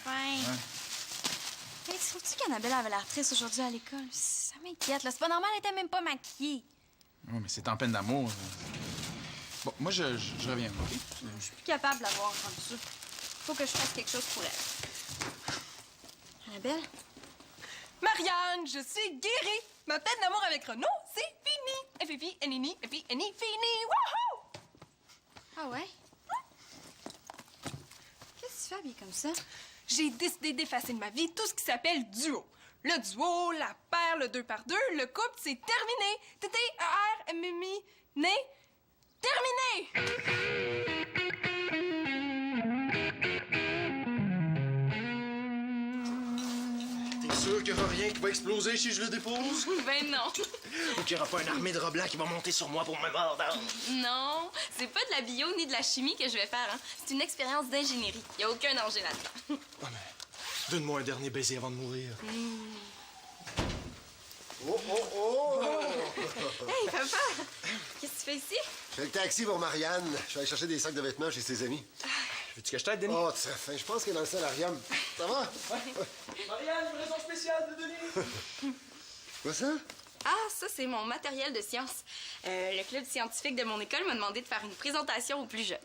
fin. Ouais. Hey, trouves-tu qu'Annabelle avait l'air triste aujourd'hui à l'école? Ça m'inquiète, là. C'est pas normal, elle était même pas maquillée. Oui, mais c'est en peine d'amour. Bon, moi, je reviens, OK? Je suis plus capable de l'avoir rendu ça. Faut que je fasse quelque chose pour elle. Annabelle? Marianne, je suis guérie! Ma peine d'amour avec Renaud, c'est fini! F-I-N-I-N-I, F-I-N-I, fini! Wouhou! Ah ouais? Qu'est-ce que tu fais habillée comme ça? J'ai décidé d'effacer de ma vie tout ce qui s'appelle duo. Le duo, la paire, le 2x2, le couple, c'est terminé. T-T-E-R-M-M-I, né, terminé! T'es sûr qu'il n'y aura rien qui va exploser si je le dépose? Ben non. Ou qu'il n'y aura pas une armée de rats blancs qui va monter sur moi pour me mordre? Non, c'est pas de la bio ni de la chimie que je vais faire. Hein. C'est une expérience d'ingénierie. Il n'y a aucun danger là-dedans. Ah, mais donne-moi un dernier baiser avant de mourir. Oh, oh, oh! Hey, papa! Qu'est-ce que tu fais ici? Je fais le taxi pour Marianne. Je vais aller chercher des sacs de vêtements chez ses amis. Veux-tu que je t'aide, Denis? Oh, très fin. Je pense qu'elle est dans le solarium. Ça va? Marianne, une raison spéciale de Denis! Quoi ça? Ah, ça, c'est mon matériel de science. Le club scientifique de mon école m'a demandé de faire une présentation aux plus jeunes.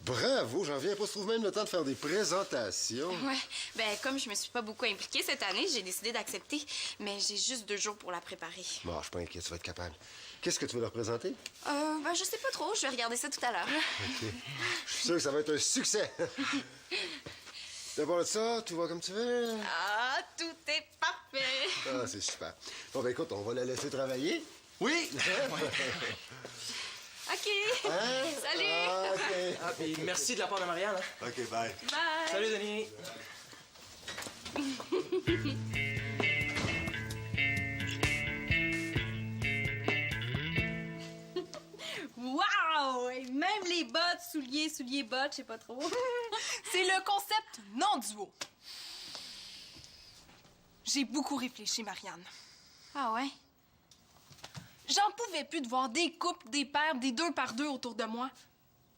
Bravo, j'en viens pas. Je trouve même le temps de faire des présentations. Ouais. Ben, comme je me suis pas beaucoup impliquée cette année, j'ai décidé d'accepter. Mais j'ai juste 2 jours pour la préparer. Bon, je suis pas inquiet, tu vas être capable. Qu'est-ce que tu veux leur présenter? Ben, je sais pas trop. Je vais regarder ça tout à l'heure. OK. Je suis sûr que ça va être un succès. D'abord de ça, tout va comme tu veux? Ah, tout est parfait! Ah, c'est super. Bon, ben écoute, on va la laisser travailler. Oui! OK! Hein? Salut! Ah, OK. Ah, puis merci de la part de Marianne. Hein? OK, bye. Bye! Salut, Denis! Wow! Et même les bottes, souliers, bottes, je sais pas trop. C'est le concept non-duo. J'ai beaucoup réfléchi, Marianne. Ah ouais? J'en pouvais plus de voir des couples, des paires, des 2x2 autour de moi.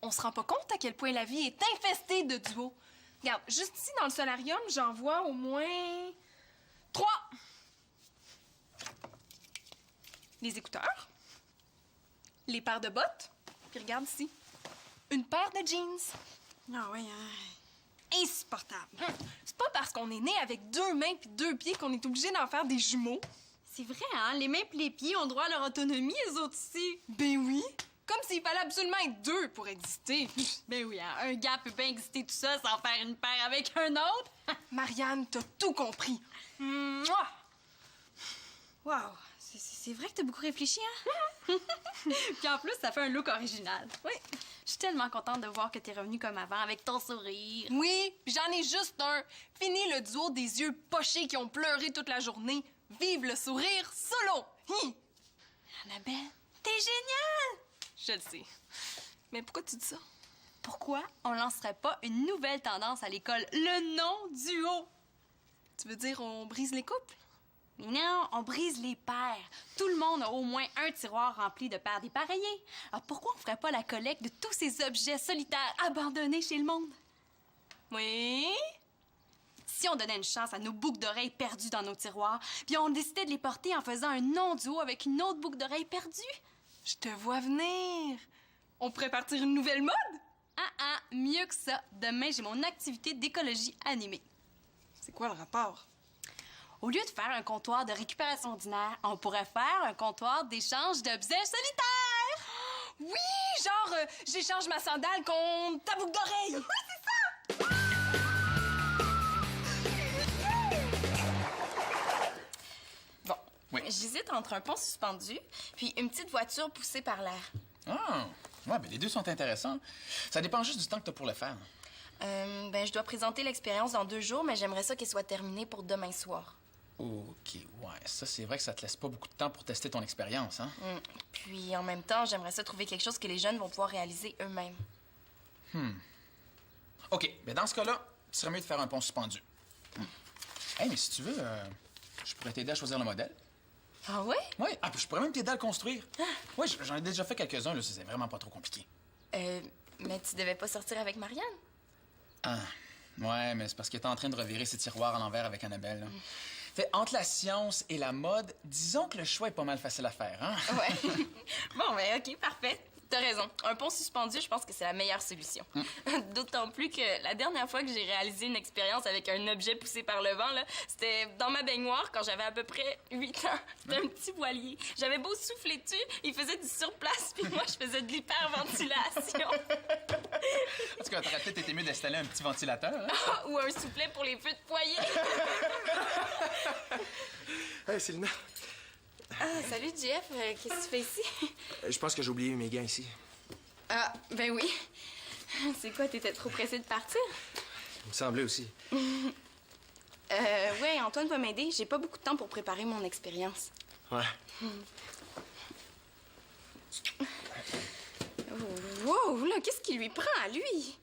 On se rend pas compte à quel point la vie est infestée de duos. Regarde, juste ici dans le solarium, j'en vois au moins 3. Les écouteurs, les paires de bottes, puis regarde ici, une paire de jeans. Ah ouais, Insupportable. C'est pas parce qu'on est né avec 2 mains puis 2 pieds qu'on est obligé d'en faire des jumeaux. C'est vrai, hein? Les mains pis les pieds ont droit à leur autonomie, les autres aussi. Ben oui, comme s'il fallait absolument être 2 pour exister. Ben oui, hein? Un gars peut bien exister tout ça sans faire une paire avec un autre. Marianne, t'as tout compris. Mouah! Wow, c'est vrai que t'as beaucoup réfléchi, hein? Puis en plus, ça fait un look original. Oui. Je suis tellement contente de voir que t'es revenue comme avant, avec ton sourire. Oui, puis j'en ai juste un. Fini le duo des yeux pochés qui ont pleuré toute la journée. Vive le sourire solo! Hi! Annabelle, t'es géniale! Je le sais. Mais pourquoi tu dis ça? Pourquoi on lancerait pas une nouvelle tendance à l'école, le non-duo? Tu veux dire on brise les couples? Mais non, on brise les paires. Tout le monde a au moins un tiroir rempli de paires dépareillées. Alors pourquoi on ferait pas la collecte de tous ces objets solitaires abandonnés chez le monde? Oui? Si on donnait une chance à nos boucles d'oreilles perdues dans nos tiroirs, puis on décidait de les porter en faisant un non-duo avec une autre boucle d'oreille perdue? Je te vois venir. On pourrait partir une nouvelle mode? Mieux que ça. Demain, j'ai mon activité d'écologie animée. C'est quoi le rapport? Au lieu de faire un comptoir de récupération ordinaire, on pourrait faire un comptoir d'échange d'objets solitaires! Oui, genre, j'échange ma sandale contre ta boucle d'oreille. Oui, c'est ça! Bon, Oui. j'hésite entre un pont suspendu puis une petite voiture poussée par l'air. Ah! Ouais, ben les deux sont intéressants. Ça dépend juste du temps que t'as pour le faire. Ben, je dois présenter l'expérience dans 2 jours, mais j'aimerais ça qu'elle soit terminée pour demain soir. OK, ouais. Ça, c'est vrai que ça te laisse pas beaucoup de temps pour tester ton expérience, hein? Puis en même temps, j'aimerais ça trouver quelque chose que les jeunes vont pouvoir réaliser eux-mêmes. OK, ben dans ce cas-là, tu serais mieux de faire un pont suspendu. Hey, mais si tu veux, je pourrais t'aider à choisir le modèle. Ah ouais? Oui, puis je pourrais même t'aider à le construire. Oui, j'en ai déjà fait quelques-uns, là, c'est vraiment pas trop compliqué. Mais tu devais pas sortir avec Marianne? Ah, Ouais, mais c'est parce qu'il est en train de revirer ses tiroirs à l'envers avec Annabelle. Là. Fait, entre la science et la mode, disons que le choix est pas mal facile à faire, hein? Ouais. Bon, ben, OK, parfait. T'as raison. Un pont suspendu, je pense que c'est la meilleure solution. D'autant plus que la dernière fois que j'ai réalisé une expérience avec un objet poussé par le vent, là, c'était dans ma baignoire quand j'avais à peu près 8 ans. C'était un petit voilier. J'avais beau souffler dessus, il faisait du surplace, puis moi, je faisais de l'hyperventilation. En tout cas, t'aurais peut-être été mieux d'installer un petit ventilateur, hein? Ou un soufflet pour les feux de foyer. Hey, Célina. Ah, salut, Jeff. Qu'est-ce que tu fais ici? Je pense que j'ai oublié mes gants ici. Ah, ben oui. C'est quoi, t'étais trop pressé de partir? Il me semblait aussi. Ouais, Antoine va m'aider. J'ai pas beaucoup de temps pour préparer mon expérience. Ouais. Wow, là, qu'est-ce qui lui prend à lui?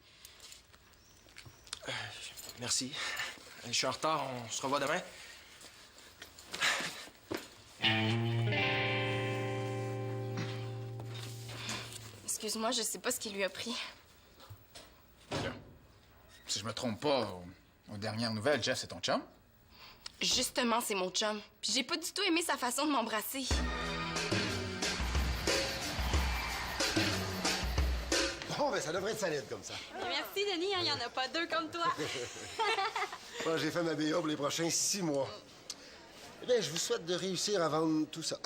Merci. Je suis en retard. On se revoit demain. Excuse-moi, je sais pas ce qui lui a pris. Là, si je me trompe pas, aux dernières nouvelles, Jeff, c'est ton chum? Justement, c'est mon chum. Puis j'ai pas du tout aimé sa façon de m'embrasser. Bon, ben ça devrait être solide comme ça. Merci, Denis, il y en a pas deux comme toi. Bon, j'ai fait ma BA pour les prochains 6 mois. Eh bien, je vous souhaite de réussir à vendre tout ça.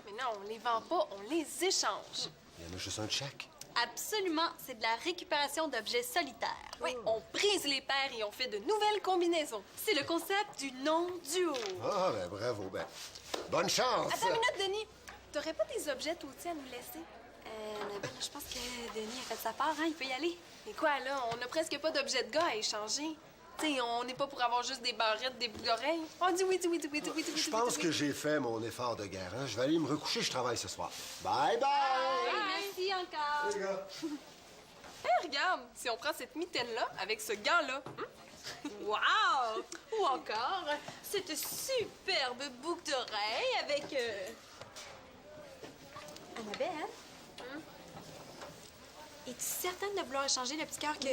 Mais non, on les vend pas, on les échange. Il y en a juste un de chaque. Absolument, c'est de la récupération d'objets solitaires. Oui, on brise les paires et on fait de nouvelles combinaisons. C'est le concept du non-duo. Ah, ben bravo, ben. Bonne chance! Attends une minute, Denis. T'aurais pas des objets, toi aussi, à nous laisser? Annabelle, je pense que Denis a fait sa part, hein? Il peut y aller. Mais quoi, là? On a presque pas d'objets de gars à échanger. Tu sais, on n'est pas pour avoir juste des barrettes, des boucles d'oreilles. On dit oui, dis oui, dis oui, dis oui, dis oui. Je pense que j'ai fait mon effort de guerre. Hein? Je vais aller me recoucher, je travaille ce soir. Bye bye! Merci encore. Les gars. Hey, regarde, si on prend cette mitaine-là avec ce gant-là, Wow! Ou encore, cette superbe boucle d'oreille avec... Annabelle? Es-tu certaine de vouloir échanger le petit cœur que...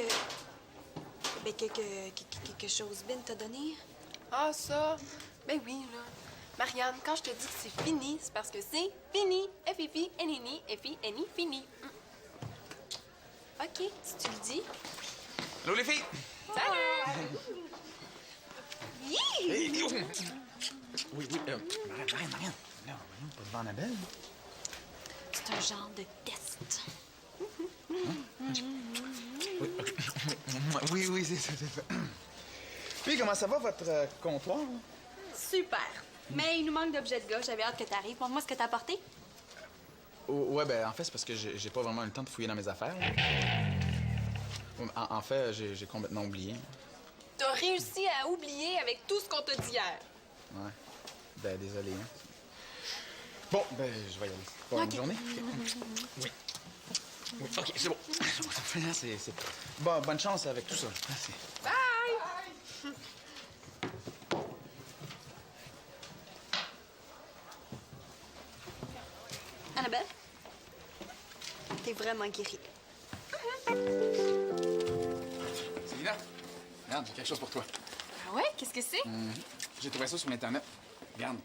Ben, que Chosebin t'a donné? ah, ça, ben oui, là. Marianne, quand je te dis que c'est fini, c'est parce que c'est fini. F-I-F-I-N-I-N-I, F-I-N-I, fini. OK, si tu le dis. Allô, les filles? Salut! Hey, oh! Oui, Marianne. Là, voyons, pas devant Annabelle. C'est un genre de test. Oui, c'est... Puis, comment ça va, votre comptoir? Là? Super. Mais il nous manque d'objets de gars. J'avais hâte que t'arrives. Montre-moi ce que t'as apporté. Ouais, ben, en fait, c'est parce que j'ai pas vraiment eu le temps de fouiller dans mes affaires. Là. En fait, j'ai complètement oublié. T'as réussi à oublier avec tout ce qu'on t'a dit hier. Ouais. Ben, désolé, hein. Bon, ben, je vais y aller. Bonne journée. Oui. Oui, OK, c'est bon. C'est... Bon, bonne chance avec tout ça. Merci. Bye! Annabelle? T'es vraiment guérie. Célina, regarde, j'ai quelque chose pour toi. Ah ouais? Qu'est-ce que c'est? J'ai trouvé ça sur Internet. Regarde.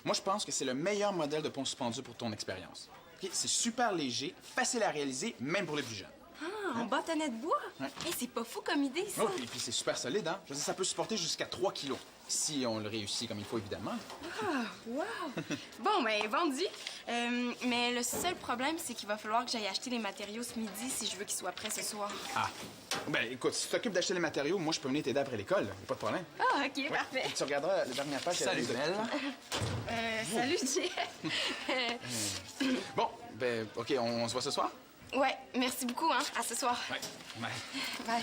Moi, je pense que c'est le meilleur modèle de pont suspendu pour ton expérience. OK? C'est super léger, facile à réaliser, même pour les plus jeunes. Ah, en bâtonnet de bois? Ouais. Hey, c'est pas fou comme idée, ça. Oh, et puis c'est super solide, hein? Je veux dire, ça peut supporter jusqu'à 3 kilos. Si on le réussit comme il faut, évidemment. Ah, wow! Bon, ben, vendu. Mais le seul problème, c'est qu'il va falloir que j'aille acheter les matériaux ce midi si je veux qu'ils soient prêts ce soir. Ah. Ben, écoute, si tu t'occupes d'acheter les matériaux, moi, je peux venir t'aider après l'école. Y a pas de problème. Ah, OK, parfait. Tu regarderas la dernière page. Salut, Belle. Salut, Jeff. Bon, ben, OK, on se voit ce soir? Ouais, merci beaucoup, hein. À ce soir. Ouais. Bye. Bye.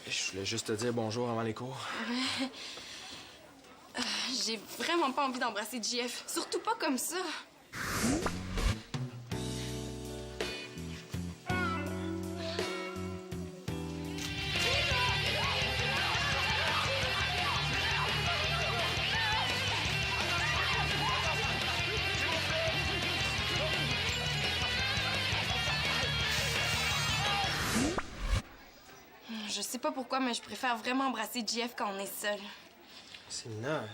Je voulais juste te dire bonjour avant les cours. J'ai vraiment pas envie d'embrasser JF. Surtout pas comme ça. Je pas pourquoi, mais je préfère vraiment embrasser JF quand on est seul. Célina,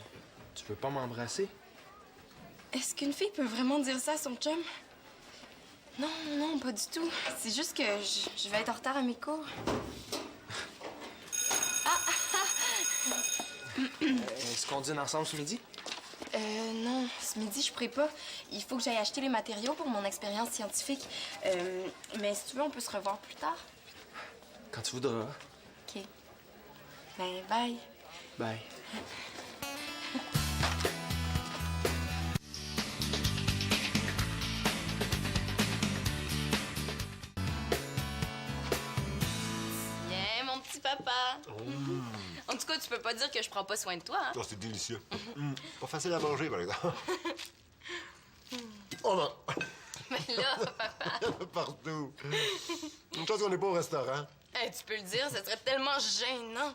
tu veux pas m'embrasser? Est-ce qu'une fille peut vraiment dire ça à son chum? Non, non, pas du tout. C'est juste que je vais être en retard à mes cours. Est-ce qu'on dîne ensemble ce midi? Non, ce midi, je pourrais pas. Il faut que j'aille acheter les matériaux pour mon expérience scientifique. Mais si tu veux, on peut se revoir plus tard. Quand tu voudras. OK. Ben, bye. Bye. Viens, mon petit papa. En tout cas, tu peux pas dire que je prends pas soin de toi, hein? Oh, c'est délicieux. Pas facile à manger, par exemple. Oh non! Mais là, papa... Il y en a partout. Une chose qu'on n'est pas au restaurant. Hey, tu peux le dire, ça serait tellement gênant.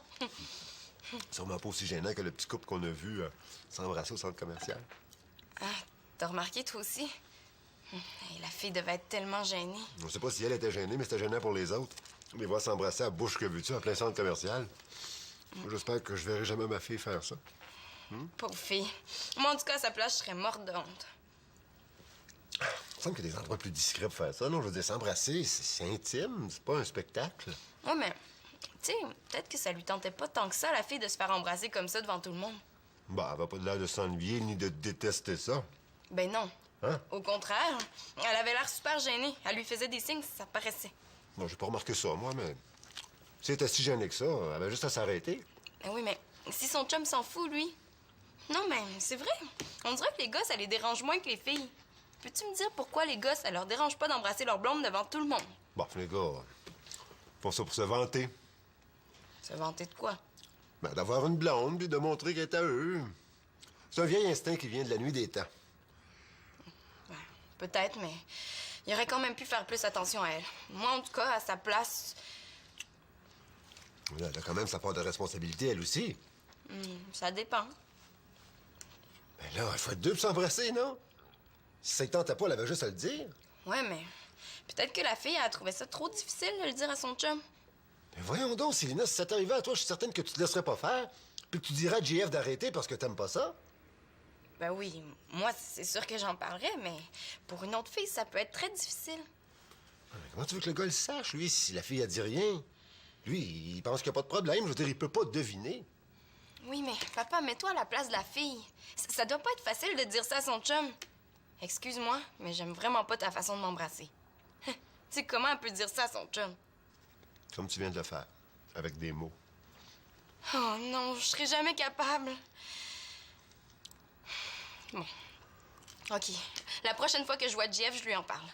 Sûrement pas aussi gênant que le petit couple qu'on a vu s'embrasser au centre commercial. Ah, t'as remarqué, toi aussi? Hey, la fille devait être tellement gênée. Je sais pas si elle était gênée, mais c'était gênant pour les autres. Les voir s'embrasser à bouche que veux-tu en plein centre commercial. J'espère que je verrai jamais ma fille faire ça. Pauvre fille. Moi, en tout cas, à sa place, je serais morte de honte. Il me semble qu'il y a des endroits plus discrets pour faire ça. Non, je veux dire, s'embrasser, c'est intime, c'est pas un spectacle. Ouais, mais, tu sais, peut-être que ça lui tentait pas tant que ça, la fille, de se faire embrasser comme ça devant tout le monde. Bah, elle va pas de l'air de s'ennuyer ni de détester ça. Ben non. Hein? Au contraire, elle avait l'air super gênée. Elle lui faisait des signes, ça paraissait. Bon, j'ai pas remarqué ça, moi, mais... Si elle était si gênée que ça, elle avait juste à s'arrêter. Ben oui, mais si son chum s'en fout, lui... Non, mais c'est vrai. On dirait que les gars, ça les dérange moins que les filles. Peux-tu me dire pourquoi les gars, ça leur dérange pas d'embrasser leur blonde devant tout le monde? Bon, les gars, font ça pour se vanter. Se vanter de quoi? Ben, d'avoir une blonde, puis de montrer qu'elle est à eux. C'est un vieil instinct qui vient de la nuit des temps. Ben, peut-être, mais il aurait quand même pu faire plus attention à elle. Moi, en tout cas, à sa place... Elle a quand même sa part de responsabilité, elle aussi. ça dépend. Ben là, il faut être deux pour s'embrasser, non? Si ça ne tentait pas, elle avait juste à le dire. Ouais, mais peut-être que la fille, elle a trouvé ça trop difficile de le dire à son chum. Mais voyons donc, Célina, si ça t'arrivait à toi, je suis certaine que tu te laisserais pas faire, puis que tu dirais à JF d'arrêter parce que t'aimes pas ça. Ben oui, moi, c'est sûr que j'en parlerais, mais pour une autre fille, ça peut être très difficile. Mais comment tu veux que le gars le sache, lui, si la fille a dit rien? Lui, il pense qu'il n'y a pas de problème. Je veux dire, il peut pas deviner. Oui, mais papa, mets-toi à la place de la fille. Ça doit pas être facile de dire ça à son chum. Excuse-moi, mais j'aime vraiment pas ta façon de m'embrasser. Tu sais, comment elle peut dire ça à son chum? Comme tu viens de le faire, avec des mots. Oh non, je serais jamais capable. Bon. OK. La prochaine fois que je vois Jeff, je lui en parle.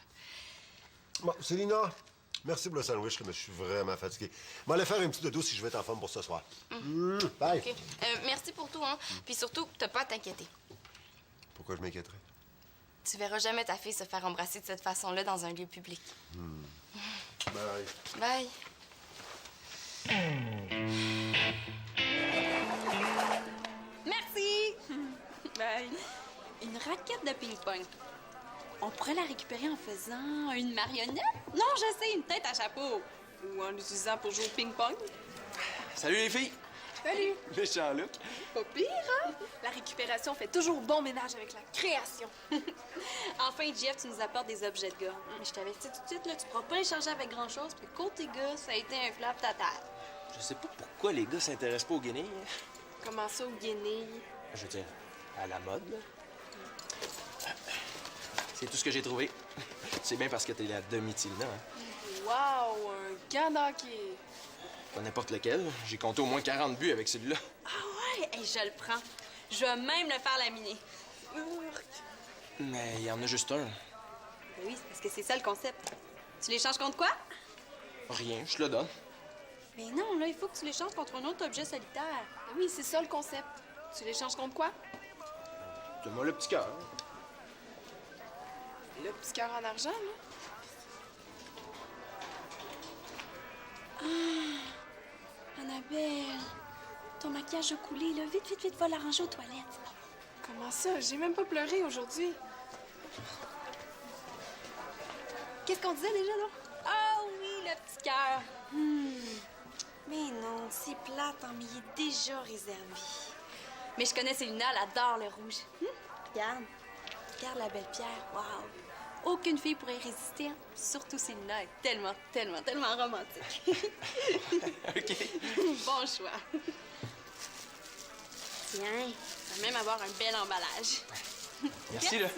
Bon, Célina, merci pour le sandwich, mais je suis vraiment fatigué. Je vais aller faire un petit dodo si je vais être en forme pour ce soir. Bye. OK. Merci pour tout, hein. Puis surtout, t'as pas à t'inquiéter. Pourquoi je m'inquiéterais? Tu verras jamais ta fille se faire embrasser de cette façon-là dans un lieu public. Bye. Bye. Merci! Bye. Une raquette de ping-pong. On pourrait la récupérer en faisant une marionnette? Non, je sais, une tête à chapeau. Ou en l'utilisant pour jouer au ping-pong. Salut les filles! Salut! Méchant Luc. Pas pire, hein? La récupération fait toujours bon ménage avec la création. Enfin, Jeff, tu nous apportes des objets de gars. Mais je t'avais dit tout de suite, là, tu pourras pas les changer avec grand-chose, puis côté gars, ça a été un flop total. Je sais pas pourquoi les gars s'intéressent pas aux guenilles. Comment ça, au guenilles? Je veux dire, à la mode, là. C'est tout ce que j'ai trouvé. C'est bien parce que t'es la demi-Tilna, hein. Wow, un gant d'hockey. Pas n'importe lequel. J'ai compté au moins 40 buts avec celui-là. Ah ouais? Hey, je le prends. Je vais même le faire laminer. Mais il y en a juste un. Ben oui, c'est parce que c'est ça le concept. Tu l'échanges contre quoi? Rien, je te le donne. Mais non, là, il faut que tu l'échanges contre un autre objet solitaire. Ben oui, c'est ça le concept. Tu l'échanges contre quoi? Donne-moi le petit cœur. Le petit cœur en argent, là? Annabelle, ton maquillage a coulé, là. Vite, vite, vite, va l'arranger aux toilettes. Comment ça? J'ai même pas pleuré aujourd'hui. Qu'est-ce qu'on disait déjà, là? Ah oui, le petit cœur. Mais non, c'est plate, hein, mais il est déjà réservé. Mais je connais Célina, elle adore le rouge. Regarde. Regarde la belle pierre, wow. Aucune fille pourrait y résister, hein. Surtout Célina est tellement, tellement, tellement romantique. OK. Bon choix. Tiens, ça va même avoir un bel emballage. Merci, là.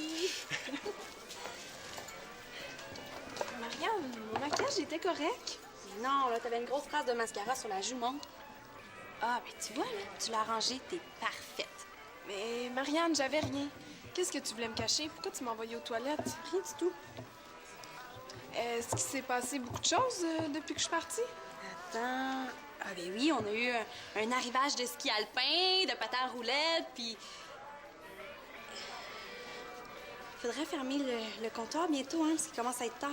Mariam, mon maquillage était correct. Mais non, là, t'avais une grosse trace de mascara sur la joue monte. Ah, mais tu vois, là, tu l'as rangée, t'es parfaite. Mais Marianne, j'avais rien. Qu'est-ce que tu voulais me cacher? Pourquoi tu m'as envoyée aux toilettes? Rien du tout. Est-ce qu'il s'est passé beaucoup de choses depuis que je suis partie? Attends. Ah, ben oui, on a eu un arrivage de ski alpin, de patins à roulettes, puis. Faudrait fermer le comptoir bientôt, hein, parce qu'il commence à être tard.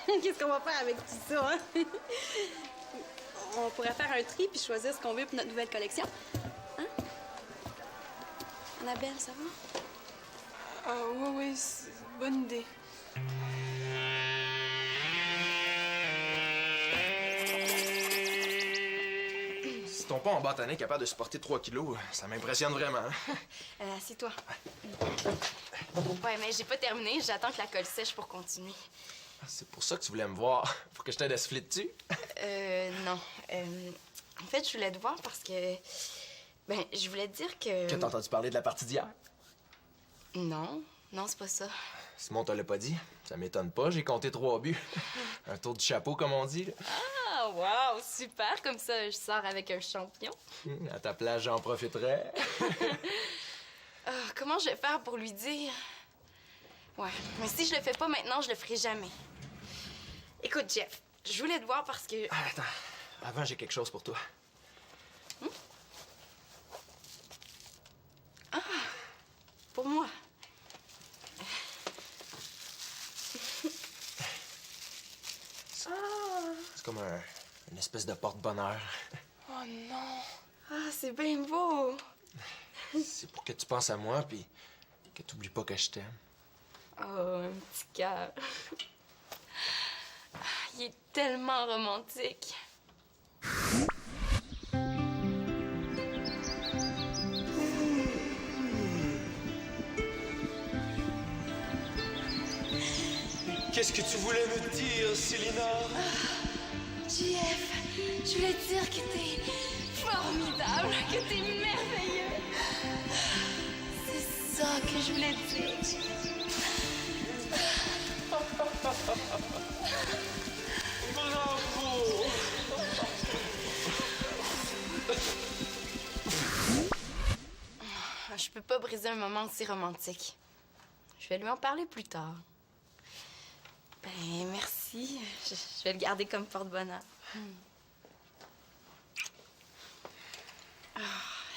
Qu'est-ce qu'on va faire avec tout ça, hein? On pourrait faire un tri puis choisir ce qu'on veut pour notre nouvelle collection. Hein? Annabelle, ça va? Ah oui, c'est une bonne idée. Si ton pas en bâtonnet est capable de supporter 3 kilos, ça m'impressionne vraiment. Assieds-toi. Ouais, mais j'ai pas terminé. J'attends que la colle sèche pour continuer. C'est pour ça que tu voulais me voir. Pour que je t'aide à souffler dessus? Non. En fait, je voulais te voir parce que... Ben, je voulais te dire que... Que t'as entendu parler de la partie d'hier? Non. Non, c'est pas ça. Simon te l'a pas dit. Ça m'étonne pas, j'ai compté 3 buts. Un tour du chapeau, comme on dit. Là. Ah, wow! Super! Comme ça, je sors avec un champion. À ta place, j'en profiterai. Ah, comment je vais faire pour lui dire? Ouais, mais si je le fais pas maintenant, je le ferai jamais. Écoute, Jeff, je voulais te voir parce que... Ah, attends, avant, j'ai quelque chose pour toi. Pour moi. C'est comme une espèce de porte-bonheur. Oh non! Ah, c'est bien beau! C'est pour que tu penses à moi, puis que tu oublies pas que je t'aime. Oh, un petit cœur. Ah, il est tellement romantique. Qu'est-ce que tu voulais me dire, Célina? JF, je voulais te dire que t'es formidable, que t'es merveilleux. C'est ça que je voulais te dire. Bravo! Je peux pas briser un moment aussi romantique. Je vais lui en parler plus tard. Ben, merci. Je vais le garder comme porte-bonheur.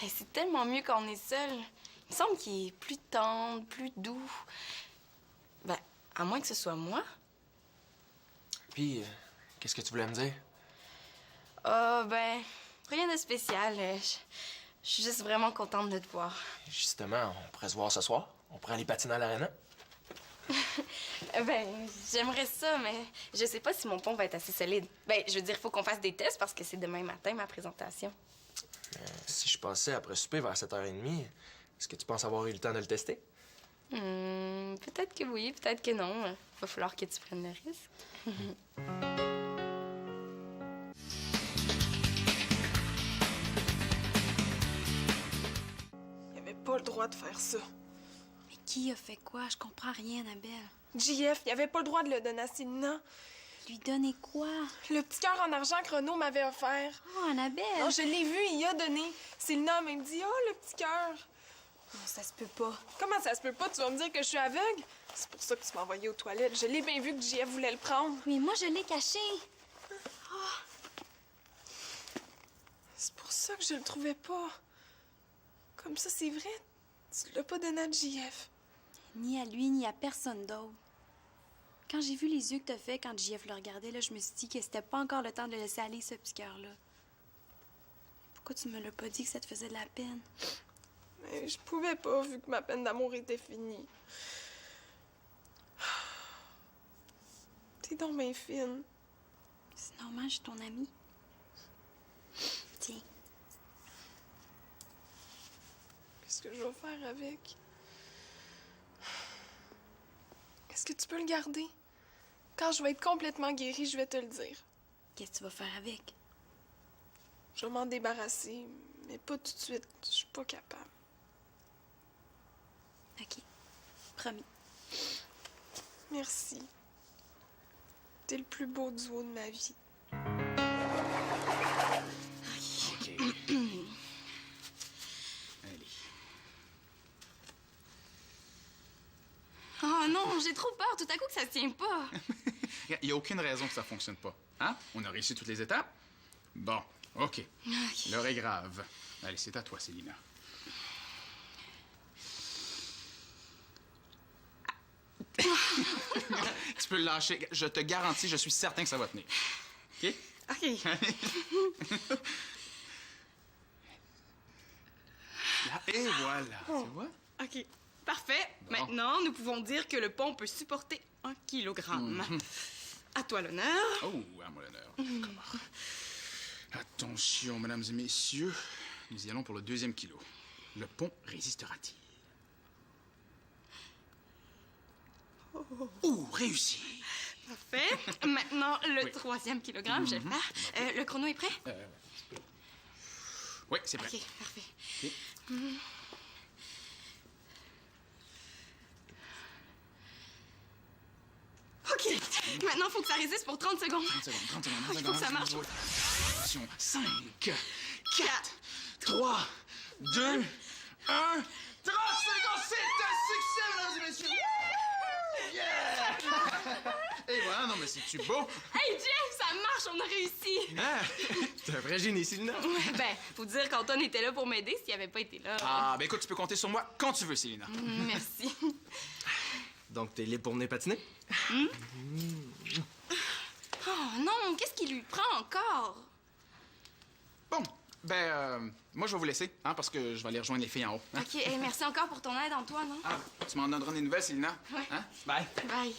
Et c'est tellement mieux quand on est seul. Il me semble qu'il est plus tendre, plus doux. Ben, à moins que ce soit moi. Puis, qu'est-ce que tu voulais me dire? Ah, ben, rien de spécial. Je suis juste vraiment contente de te voir. Justement, on pourrait se voir ce soir. On pourrait aller patiner à l'aréna. Ben, j'aimerais ça, mais je sais pas si mon pont va être assez solide. Ben, je veux dire, il faut qu'on fasse des tests parce que c'est demain matin, ma présentation. Si je passais après souper vers 7h30, est-ce que tu penses avoir eu le temps de le tester? Peut-être que oui, peut-être que non. Va falloir que tu prennes le risque. Il avait pas le droit de faire ça. Mais qui a fait quoi? Je comprends rien, Annabelle. JF, il avait pas le droit de le donner à Célina. Lui donner quoi? Le petit cœur en argent que Renaud m'avait offert. Oh, Annabelle! Non, je l'ai vu, il a donné. Célina m'a dit « Oh, le petit cœur! » Non, ça se peut pas. Comment ça se peut pas? Tu vas me dire que je suis aveugle? C'est pour ça que tu m'as envoyé aux toilettes. Je l'ai bien vu que JF voulait le prendre. Mais moi, je l'ai caché. C'est pour ça que je le trouvais pas. Comme ça, c'est vrai? Tu l'as pas donné à JF. Ni à lui, ni à personne d'autre. Quand j'ai vu les yeux que t'as fait quand JF le regardait, là, je me suis dit que c'était pas encore le temps de le laisser aller, ce petit cœur-là. Pourquoi tu me l'as pas dit que ça te faisait de la peine? Mais je pouvais pas, vu que ma peine d'amour était finie. T'es donc bien fine. C'est normal, je suis ton amie. Tiens. Qu'est-ce que je vais faire avec? Est-ce que tu peux le garder? Quand je vais être complètement guérie, je vais te le dire. Qu'est-ce que tu vas faire avec? Je vais m'en débarrasser, mais pas tout de suite. Je suis pas capable. OK. Promis. Merci. T'es le plus beau duo de ma vie. OK. Allez. Oh non, j'ai trop peur tout à coup que ça se tient pas. Il n'y a aucune raison que ça fonctionne pas. Hein? On a réussi toutes les étapes? Bon, OK. L'heure est grave. Allez, c'est à toi, Célina. Tu peux le lâcher. Je te garantis, je suis certain que ça va tenir. OK? OK. Là, et voilà. Tu vois? OK. Parfait. Bon. Maintenant, nous pouvons dire que le pont peut supporter 1 kilogramme. À toi l'honneur. Oh, à moi l'honneur. D'accord. Attention, mesdames et messieurs. Nous y allons pour le 2e kilo. Le pont résistera-t-il? Oh, réussi! Parfait. Maintenant, le Oui. 3e kilogramme, je vais le faire. Le chrono est prêt? Oui, c'est prêt. OK, parfait. OK. OK. Maintenant, il faut que ça résiste pour 30 secondes. 30 secondes, 30 secondes. Il faut que ça marche. Attention. 5, 4, 3, 2, 1. 30 secondes, c'est un succès, mesdames et messieurs! Yeah! Et voilà, non, mais c'est-tu beau? Hey, Jeff, ça marche, on a réussi. Ah! T'es un vrai génie, Célina. Ben, faut dire qu'Antoine était là pour m'aider s'il avait pas été là. Ah, ben écoute, tu peux compter sur moi quand tu veux, Célina. Merci. Donc, t'es libre pour venir patiner? Oh non, qu'est-ce qui lui prend encore? Bon, ben, moi, je vais vous laisser, hein, parce que je vais aller rejoindre les filles en haut. Hein? OK, merci encore pour ton aide, Antoine. Hein? Ah, tu m'en donneras des nouvelles, Célina? Ouais. Hein? Bye. Bye.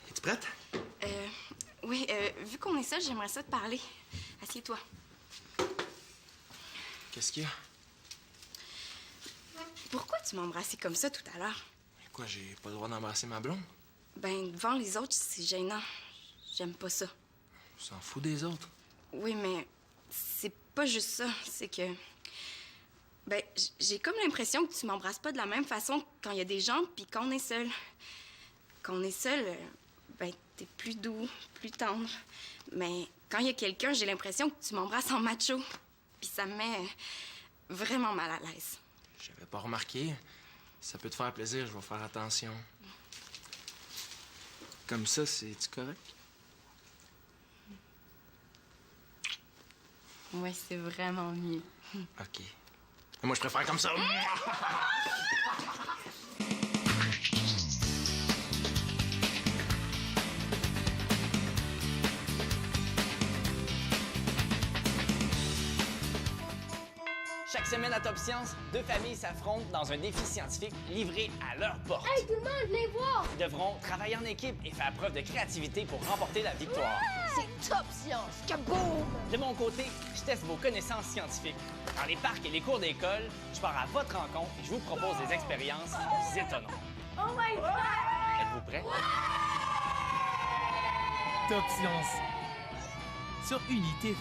Es-tu prête? Oui, vu qu'on est seul, j'aimerais ça te parler. Assieds-toi. Qu'est-ce qu'il y a? Pourquoi tu m'as embrassé comme ça tout à l'heure? Quoi, j'ai pas le droit d'embrasser ma blonde? Ben, devant les autres, c'est gênant. J'aime pas ça. Tu s'en fous des autres? Oui, mais c'est pas juste ça. C'est que... Ben, j'ai comme l'impression que tu m'embrasses pas de la même façon quand il y a des gens puis quand on est seul. Quand on est seul, ben, t'es plus doux, plus tendre. Mais quand il y a quelqu'un, j'ai l'impression que tu m'embrasses en macho. Puis ça me met vraiment mal à l'aise. J'avais pas remarqué. Si ça peut te faire plaisir, je vais faire attention. Comme ça, c'est-tu correct? Ouais, c'est vraiment mieux. OK. Moi, je préfère comme ça. Chaque semaine à Top Science, 2 familles s'affrontent dans un défi scientifique livré à leur porte. Hey, tout le monde, venez voir! Ils devront travailler en équipe et faire preuve de créativité pour remporter la victoire. C'est Top Science! Kaboom! De mon côté, je teste vos connaissances scientifiques. Dans les parcs et les cours d'école, je pars à votre rencontre et je vous propose des expériences qui vous étonneront. Oh my God! Êtes-vous prêts? Top Science sur Uni TV.